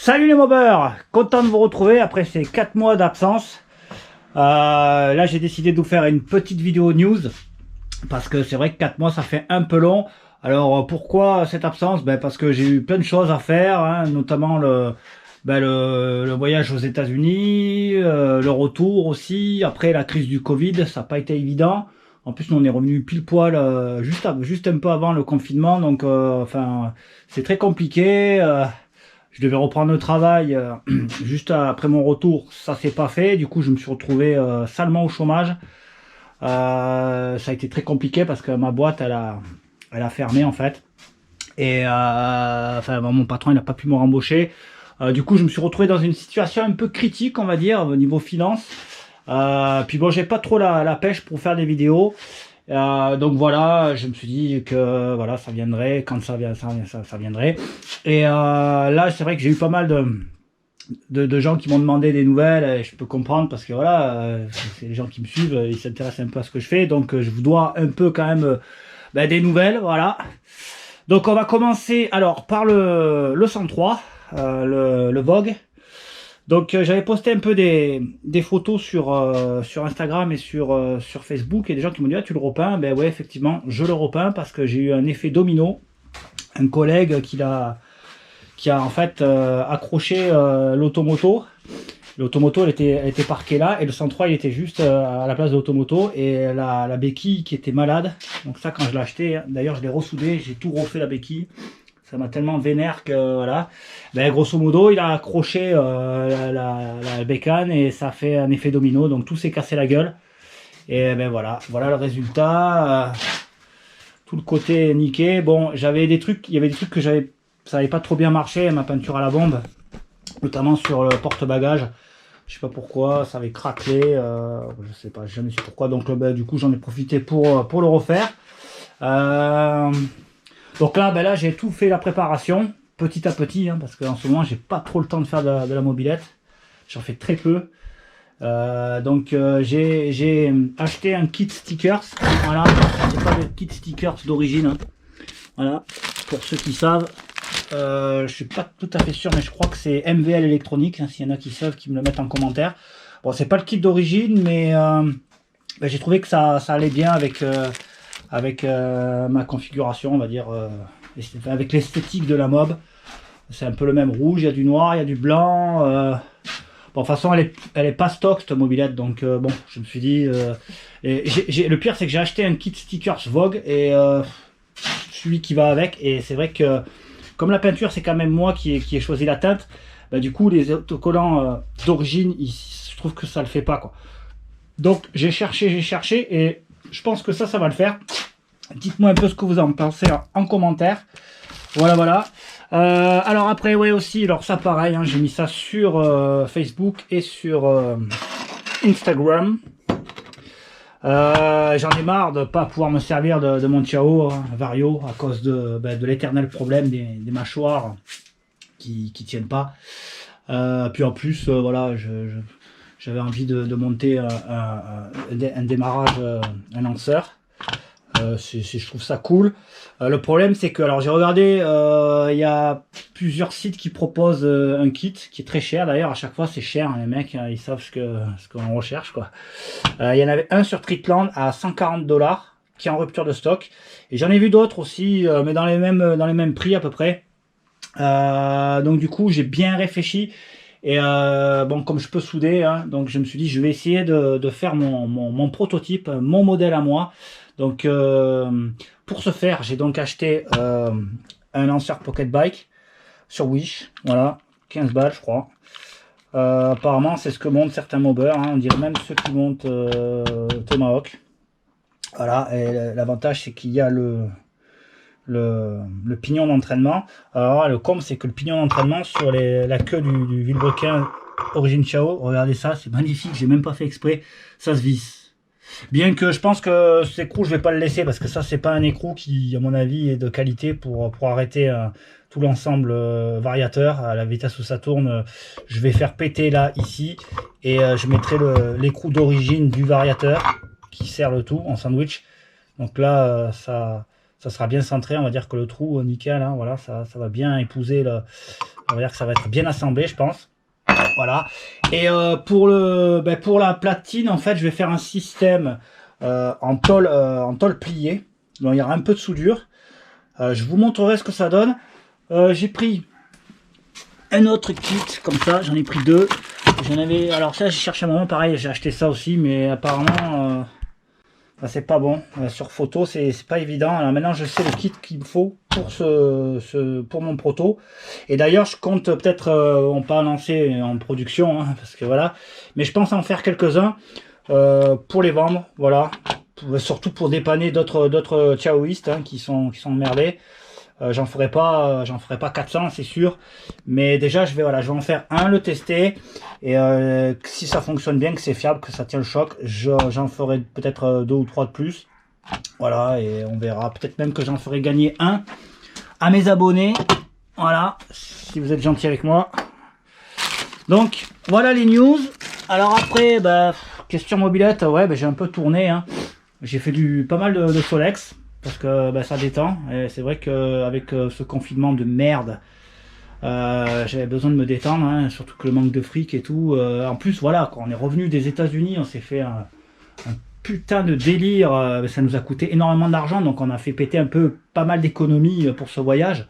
Salut les mobbers, content de vous retrouver après ces 4 mois d'absence. Là j'ai décidé de vous faire une petite vidéo news parce que c'est vrai que 4 mois ça fait un peu long. Alors pourquoi cette absence? Parce que j'ai eu plein de choses à faire, hein, notamment le voyage aux États-Unis, le retour aussi, après la crise du Covid, ça n'a pas été évident. En plus, nous, on est revenu pile poil juste un peu avant le confinement, donc enfin, c'est très compliqué. Je devais reprendre le travail juste après mon retour, ça s'est pas fait. Du coup, je me suis retrouvé salement au chômage. Ça a été très compliqué parce que ma boîte, elle a fermé en fait. Et enfin, mon patron, il n'a pas pu me rembaucher. Du coup, je me suis retrouvé dans une situation un peu critique, on va dire, au niveau finance. Puis bon, j'ai pas trop la pêche pour faire des vidéos. Donc voilà, je me suis dit que voilà, ça viendrait quand ça viendrait. Et là, c'est vrai que j'ai eu pas mal de gens qui m'ont demandé des nouvelles. Et je peux comprendre parce que voilà, c'est les gens qui me suivent, ils s'intéressent un peu à ce que je fais. Donc je vous dois un peu quand même des nouvelles, voilà. Donc on va commencer alors par le 103, le Vogue. Donc j'avais posté un peu des photos sur Instagram et sur Facebook, et des gens qui m'ont dit: ah, tu le repeins? Ben ouais, effectivement je le repeins parce que j'ai eu un effet domino. Un collègue qui a en fait accroché l'automoto. L'automoto elle était parquée là, et le 103 il était juste à la place de l'automoto, et la béquille qui était malade. Donc ça, quand je l'ai acheté, d'ailleurs je l'ai ressoudé, j'ai tout refait la béquille. Ça m'a tellement vénère que voilà. Grosso modo, il a accroché la bécane et ça a fait un effet domino. Donc tout s'est cassé la gueule. Et voilà le résultat. Tout le côté est niqué. Bon, il y avait des trucs que ça n'avait pas trop bien marché, ma peinture à la bombe, notamment sur le porte-bagages. Je sais pas pourquoi, ça avait craquelé. Je sais pas, j'ai jamais su pourquoi. Donc du coup, j'en ai profité pour le refaire. Donc là, j'ai tout fait la préparation, petit à petit, hein, parce qu'en ce moment, j'ai pas trop le temps de faire de la mobilette. J'en fais très peu. Donc j'ai acheté un kit stickers. Voilà, c'est pas le kit stickers d'origine. Hein. Voilà, pour ceux qui savent. Je suis pas tout à fait sûr, mais je crois que c'est MVL électronique. Hein, s'il y en a qui savent, qui me le mettent en commentaire. Bon, c'est pas le kit d'origine, mais j'ai trouvé que ça allait bien avec ma configuration, on va dire, avec l'esthétique de la mob. C'est un peu le même rouge, il y a du noir, il y a du blanc. Bon, de toute façon, elle est pas stock cette mobilette, donc bon, je me suis dit. Le pire, c'est que j'ai acheté un kit stickers Vogue et celui qui va avec, et c'est vrai que comme la peinture, c'est quand même moi qui ai choisi la teinte. Du coup, les autocollants d'origine, je trouve que ça le fait pas, quoi. Donc j'ai cherché, et je pense que ça va le faire. Dites-moi un peu ce que vous en pensez en commentaire. Voilà. Alors après, ouais, aussi, alors ça pareil, hein, j'ai mis ça sur Facebook et sur Instagram. J'en ai marre de pas pouvoir me servir de mon Ciao Vario à cause de l'éternel problème des mâchoires qui tiennent pas. Puis en plus, voilà, j'avais envie de monter un démarrage, un lanceur. Je trouve ça cool. Le problème, c'est que, alors j'ai regardé, il y a plusieurs sites qui proposent un kit qui est très cher. D'ailleurs, à chaque fois, c'est cher. Hein, les mecs, ils savent ce qu'on recherche, quoi. Il y en avait un sur Trickland à 140 $, qui est en rupture de stock. Et j'en ai vu d'autres aussi, mais dans les mêmes prix à peu près. Donc du coup, j'ai bien réfléchi. Et bon, comme je peux souder, hein, donc je me suis dit, je vais essayer de faire mon prototype, mon modèle à moi. Donc pour ce faire, j'ai donc acheté un lanceur Pocket Bike sur Wish, voilà, 15 balles je crois. Apparemment c'est ce que montent certains mobbers, hein, on dirait même ceux qui montent Tomahawk. Voilà, et l'avantage c'est qu'il y a le pignon d'entraînement. Alors le comble, c'est que le pignon d'entraînement sur la queue du vilebrequin origine Ciao, regardez ça, c'est magnifique, j'ai même pas fait exprès, ça se visse. Bien que je pense que cet écrou, je vais pas le laisser, parce que ça, c'est pas un écrou qui, à mon avis, est de qualité pour arrêter tout l'ensemble variateur. À la vitesse où ça tourne, je vais faire péter là, ici, et je mettrai l'écrou d'origine du variateur qui sert le tout en sandwich. Donc là, ça sera bien centré, on va dire que le trou, nickel, hein, voilà, ça va bien épouser On va dire que ça va être bien assemblé, je pense. Voilà. Et pour la platine, en fait, je vais faire un système en tôle pliée. Donc il y aura un peu de soudure. Je vous montrerai ce que ça donne. J'ai pris un autre kit comme ça, j'en ai pris deux. J'en avais, alors ça j'ai cherché un moment, pareil, j'ai acheté ça aussi, mais apparemment c'est pas bon. Sur photo c'est pas évident. Alors maintenant je sais le kit qu'il me faut pour pour mon proto. Et d'ailleurs je compte peut-être on pas lancer en production, hein, parce que voilà, mais je pense en faire quelques-uns pour les vendre, voilà, surtout pour dépanner d'autres Chaoïstes hein, qui sont emmerdés. J'en ferai pas 400 c'est sûr, mais déjà je vais en faire un, le tester, et si ça fonctionne bien, que c'est fiable, que ça tient le choc, j'en ferai peut-être 2 ou 3 de plus, voilà, et on verra, peut-être même que j'en ferai gagner un à mes abonnés, voilà, si vous êtes gentil avec moi. Donc voilà les news. Alors après question mobilette, ouais, j'ai un peu tourné hein. J'ai fait pas mal de Solex parce que ça détend, et c'est vrai qu'avec ce confinement de merde, j'avais besoin de me détendre, hein, surtout que le manque de fric et tout. En plus, voilà, quand on est revenu des États-Unis, on s'est fait un putain de délire. Ça nous a coûté énormément d'argent, donc on a fait péter pas mal d'économies pour ce voyage.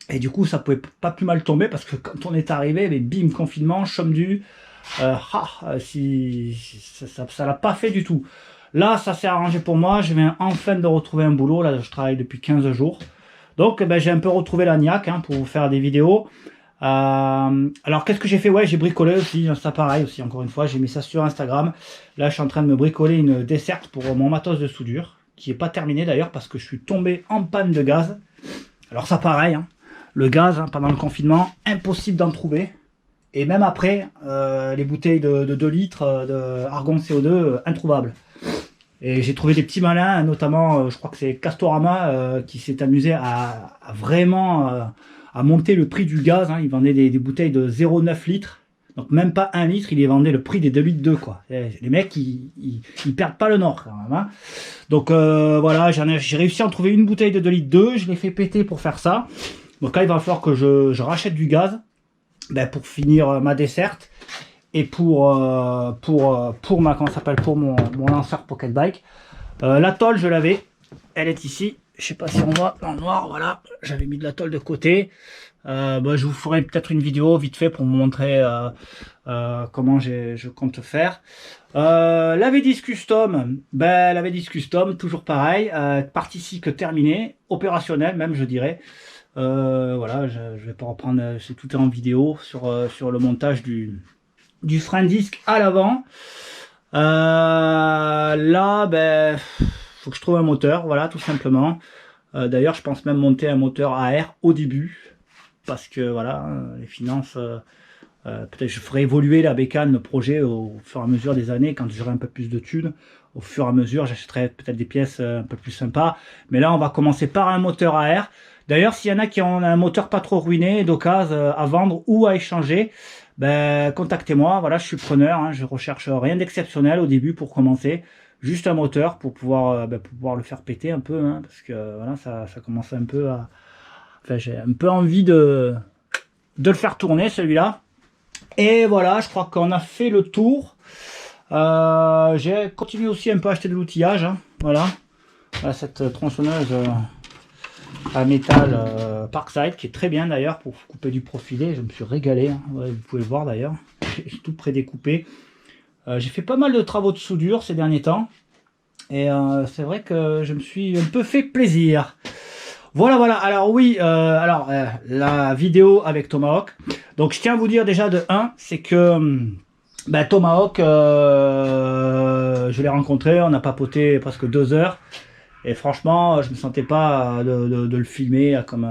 Et du coup, ça pouvait pas plus mal tomber parce que quand on est arrivé, bim, confinement, chôme du. Ça l'a pas fait du tout. Là, ça s'est arrangé pour moi. Je viens enfin de retrouver un boulot. Là, je travaille depuis 15 jours. Donc, j'ai un peu retrouvé la niaque hein, pour vous faire des vidéos. Alors, qu'est-ce que j'ai fait? Ouais, j'ai bricolé aussi. Ça, pareil aussi, encore une fois. J'ai mis ça sur Instagram. Là, je suis en train de me bricoler une desserte pour mon matos de soudure, qui n'est pas terminée d'ailleurs parce que je suis tombé en panne de gaz. Alors, ça, pareil. Hein, le gaz, hein, pendant le confinement, impossible d'en trouver. Et même après, les bouteilles de 2 litres de argon CO2, introuvables. Et j'ai trouvé des petits malins, notamment, je crois que c'est Castorama, qui s'est amusé à vraiment à monter le prix du gaz. Hein. Ils vendaient des bouteilles de 0,9 litres. Donc même pas 1 litre, ils les vendaient le prix des 2 litres 2, quoi. Et les mecs, ils perdent pas le nord quand même. Hein. Donc voilà, j'ai réussi à en trouver une bouteille de 2 litres 2. Je l'ai fait péter pour faire ça. Donc là, il va falloir que je rachète du gaz. Pour finir ma desserte et pour mon lanceur pocket bike. La tôle, je l'avais, elle est ici, je sais pas si on voit dans le noir, voilà, j'avais mis de la tôle de côté. Je vous ferai peut-être une vidéo vite fait pour vous montrer comment je compte faire. La V10 Custom, la V10 Custom, toujours pareil, partie cycle terminée, opérationnelle même je dirais. Voilà, je vais pas reprendre, c'est tout en vidéo sur le montage du frein disque à l'avant. Là, faut que je trouve un moteur, voilà, tout simplement. D'ailleurs, je pense même monter un moteur AR au début, parce que voilà, les finances, peut-être je ferai évoluer la bécane, le projet au fur et à mesure des années, quand j'aurai un peu plus de thunes. Au fur et à mesure, j'achèterai peut-être des pièces un peu plus sympas. Mais là, on va commencer par un moteur AR. D'ailleurs, s'il y en a qui ont un moteur pas trop ruiné, d'occasion à vendre ou à échanger, contactez-moi. Voilà, je suis preneur. Hein, je recherche rien d'exceptionnel au début pour commencer. Juste un moteur pour pouvoir le faire péter un peu. Hein, parce que voilà, ça commence un peu à... Enfin, j'ai un peu envie de le faire tourner, celui-là. Et voilà, je crois qu'on a fait le tour. J'ai continué aussi un peu à acheter de l'outillage. Hein, voilà, cette tronçonneuse... à métal Parkside qui est très bien d'ailleurs pour couper du profilé. Je me suis régalé, hein. Ouais, vous pouvez le voir d'ailleurs, j'ai tout prédécoupé. J'ai fait pas mal de travaux de soudure ces derniers temps et c'est vrai que je me suis un peu fait plaisir. Voilà, alors oui, la vidéo avec Tomahawk. Donc je tiens à vous dire déjà de 1, c'est que Tomahawk, je l'ai rencontré, on a papoté presque 2 heures. Et franchement, je me sentais pas de le filmer comme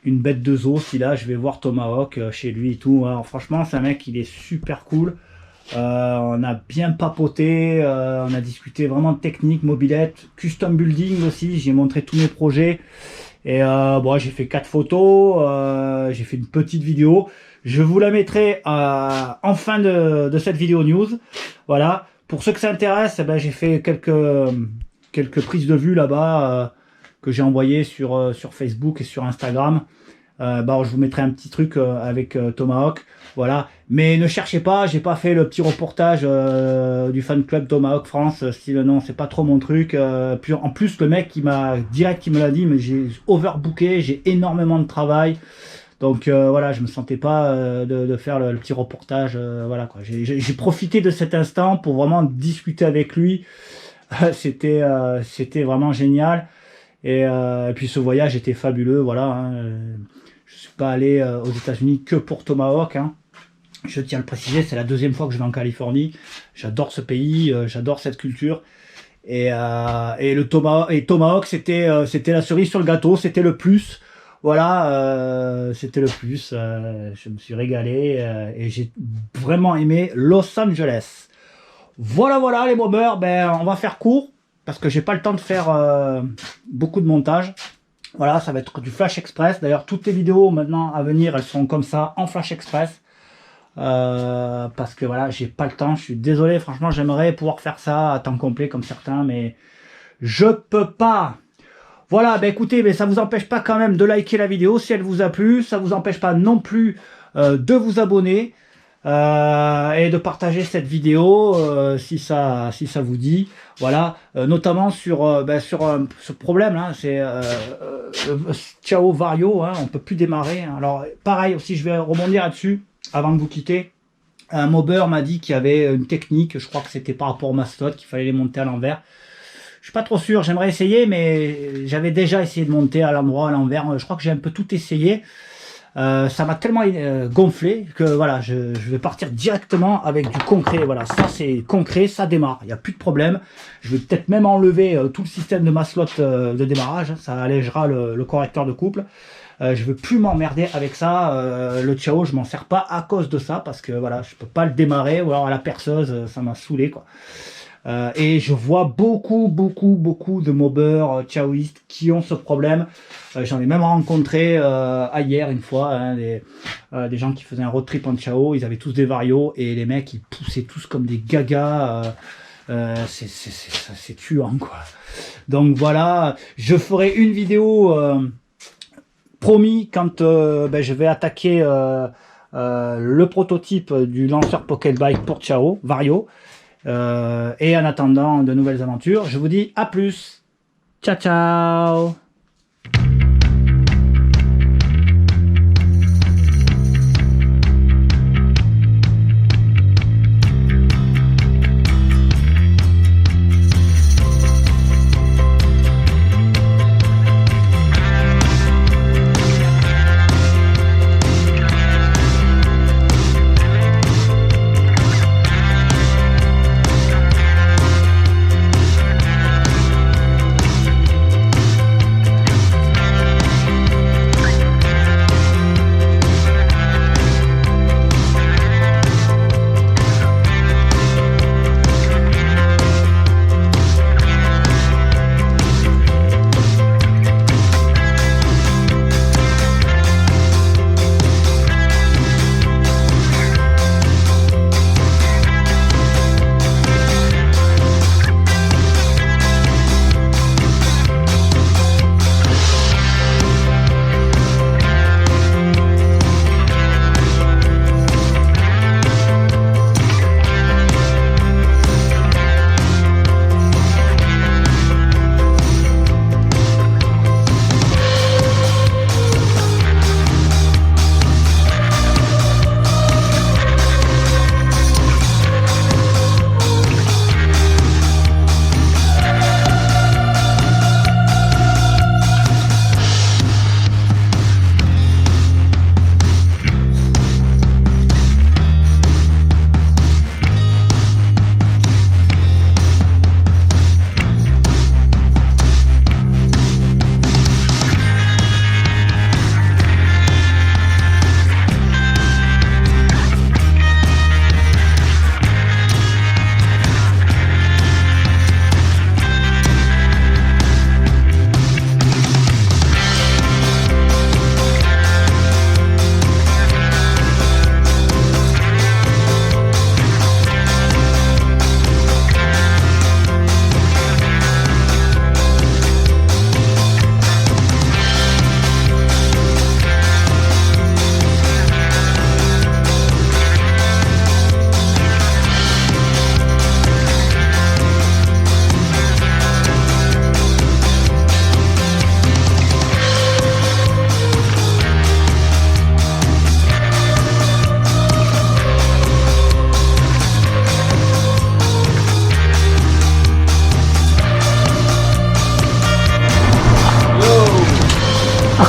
une bête de zoo. Si là, je vais voir Tomahawk chez lui et tout. Alors, franchement, c'est un mec, il est super cool. On a bien papoté, on a discuté vraiment de technique, mobilette, custom building aussi. J'ai montré tous mes projets. Et j'ai fait 4 photos, j'ai fait une petite vidéo. Je vous la mettrai en fin de cette vidéo news. Voilà. Pour ceux que ça intéresse, j'ai fait quelques prises de vue là-bas que j'ai envoyées sur Facebook et sur Instagram. Bon, je vous mettrai un petit truc avec Tomahawk, voilà. Mais ne cherchez pas, j'ai pas fait le petit reportage du fan club Tomahawk France, style non, c'est pas trop mon truc. Puis en plus, le mec qui m'a direct, qui me l'a dit, mais j'ai overbooké, j'ai énormément de travail. Donc voilà, je me sentais pas de faire le petit reportage, voilà quoi. J'ai profité de cet instant pour vraiment discuter avec lui. C'était vraiment génial. Et puis ce voyage était fabuleux, voilà. Hein. Je suis pas allé aux États-Unis que pour Tomahawk. Hein. Je tiens à le préciser, c'est la deuxième fois que je vais en Californie. J'adore ce pays, j'adore cette culture. Et Tomahawk, c'était la cerise sur le gâteau, c'était le plus. Voilà, c'était le plus. Je me suis régalé et j'ai vraiment aimé Los Angeles. Voilà, voilà les mobbers, ben on va faire court parce que j'ai pas le temps de faire beaucoup de montage. Voilà, ça va être du Flash Express. D'ailleurs, toutes les vidéos maintenant à venir, elles seront comme ça en Flash Express. Parce que voilà, j'ai pas le temps, je suis désolé, franchement j'aimerais pouvoir faire ça à temps complet comme certains, mais je peux pas. Voilà, ben écoutez, mais ça vous empêche pas quand même de liker la vidéo si elle vous a plu, ça vous empêche pas non plus de vous abonner et de partager cette vidéo si ça vous dit. Voilà, notamment sur ce problème là, c'est Ciao Vario, hein, on peut plus démarrer. Hein. Alors pareil aussi, je vais rebondir là-dessus avant de vous quitter. Un mobber m'a dit qu'il y avait une technique, je crois que c'était par rapport au mastodote, qu'il fallait les monter à l'envers. Je suis pas trop sûr, j'aimerais essayer, mais j'avais déjà essayé de monter à l'endroit, à l'envers. Je crois que j'ai un peu tout essayé. Ça m'a tellement gonflé que voilà, je vais partir directement avec du concret. Voilà, ça c'est concret, ça démarre, il n'y a plus de problème. Je vais peut-être même enlever tout le système de maslot de démarrage, ça allégera le correcteur de couple. Je veux plus m'emmerder avec ça. Le Ciao, je m'en sers pas à cause de ça, parce que voilà, je peux pas le démarrer, ou alors à la perceuse, ça m'a saoulé quoi. Et je vois beaucoup de mobbers Ciaoistes qui ont ce problème. J'en ai même rencontré hier une fois, hein, des gens qui faisaient un road trip en Ciao, ils avaient tous des varios et les mecs ils poussaient tous comme des gagas. C'est tuant quoi. Donc voilà, je ferai une vidéo promis quand je vais attaquer le prototype du lanceur Pocket Bike pour Ciao, Vario. Et en attendant de nouvelles aventures, je vous dis à plus. Ciao ciao.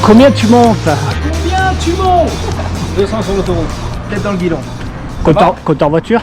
combien tu montes? Combien tu montes? 200 sur l'autoroute, tête dans le guidon. Compteur voiture?